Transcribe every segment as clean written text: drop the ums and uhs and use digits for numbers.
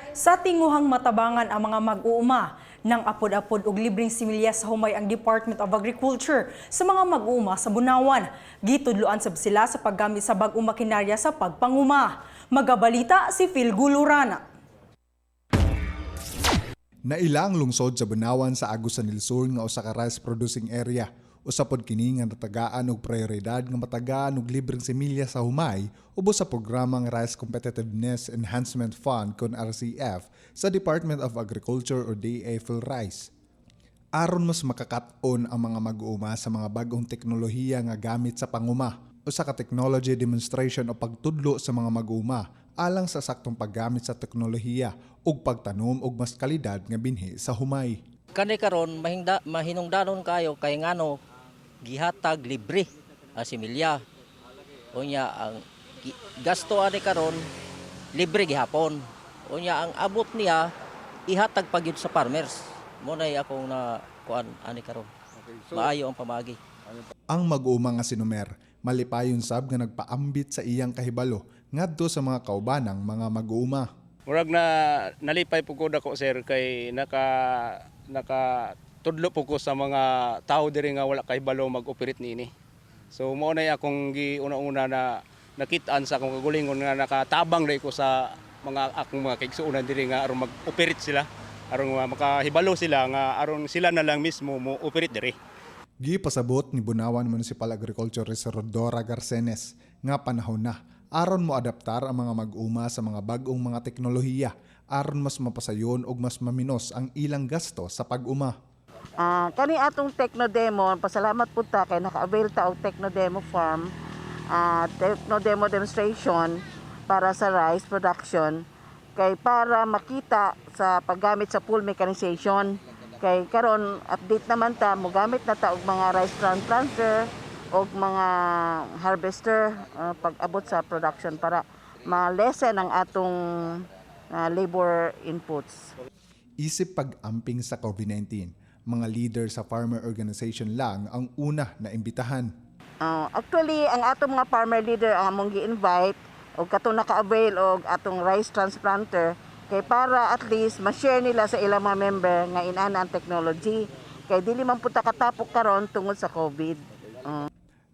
Sa tinguhang matabangan ang mga mag-uuma ng apod-apod ug libreng similya sa humay ang Department of Agriculture sa mga mag-uuma sa Bunawan. Gitudloan sab sila sa paggamit sa bag-ong makinarya sa pagpanguma. Magabalita si Phil Gulurana. Nailang lungsod sa Bunawan sa Agusan del Sur nga usa ka rice producing area. Usapod kini nga natagaan og prioridad nga matagaan og libreng semilya sa humay ubos sa programang Rice Competitiveness Enhancement Fund kon RCF sa Department of Agriculture o DA Philrice. Aron mas makakaton ang mga mag-uuma sa mga bag-ong teknolohiya nga gamit sa panguma. Usa ka technology demonstration o pagtudlo sa mga mag-uuma alang sa saktong paggamit sa teknolohiya ug pagtanom og mas kalidad nga binhi sa humay. Kani karon mahinungdanon kayo kay ngano gihatag libre similya. Unya ang gasto ani karon libre gihapon. Unya ang abot niya ihatag pagyud sa farmers. Mo nay akong na kuan ani karon. Maayo ang pamagi. Ang mag-uuma nga si Numer malipayon sab nga nagpaambit sa iyang kahibalo ngadto sa mga kaubanang mga mag-uuma. Murag na nalipay po ko dako sir kay naka tudlo po ko sa mga tao diri nga wala kahibalo mag-operate niini. So mao na akong giuna-una na nakitaan sa akong kagulingon nga nakatabang dai ko sa mga akong mga kaigsuonan diri nga aron mag-operate sila aron makahibalo sila nga aron sila na lang mismo mo operate diri. Gipasabot ni Bunawan Municipal Agriculturist Rodora Garcenes nga panahon na aron mo adaptar ang mga mag-uma sa mga bag-ong mga teknolohiya aron mas mapasayon ug mas maminos ang ilang gasto sa pag-uma. Kani atong Technodemo, pasalamat po ta kay naka-avail ta og Technodemo farm, Technodemo demonstration para sa rice production kay para makita sa paggamit sa full mechanization. Kay karon update naman ta mo gamit na ta og mga rice transplanter og mga harvester pag-abot sa production para ma-lessen ang atong labor inputs. Isip pag-amping sa COVID-19, mga leader sa farmer organization lang ang una na imbitahan. Actually, ang atong mga farmer leader ang among gi-invite og katong naka-avail og atong rice transplanter kay para at least ma-share nila sa ilang mga member nga inana ang technology kay dili man pud ta katapok karon tungod sa COVID.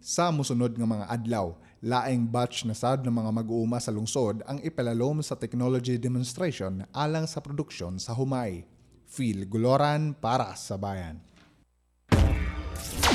Sa mosunod nga mga adlaw, laing batch na sad ng mga mag-uuma sa lungsod ang ipalalom sa technology demonstration alang sa produksyon sa humay. Phil Guloran para sa Bayan.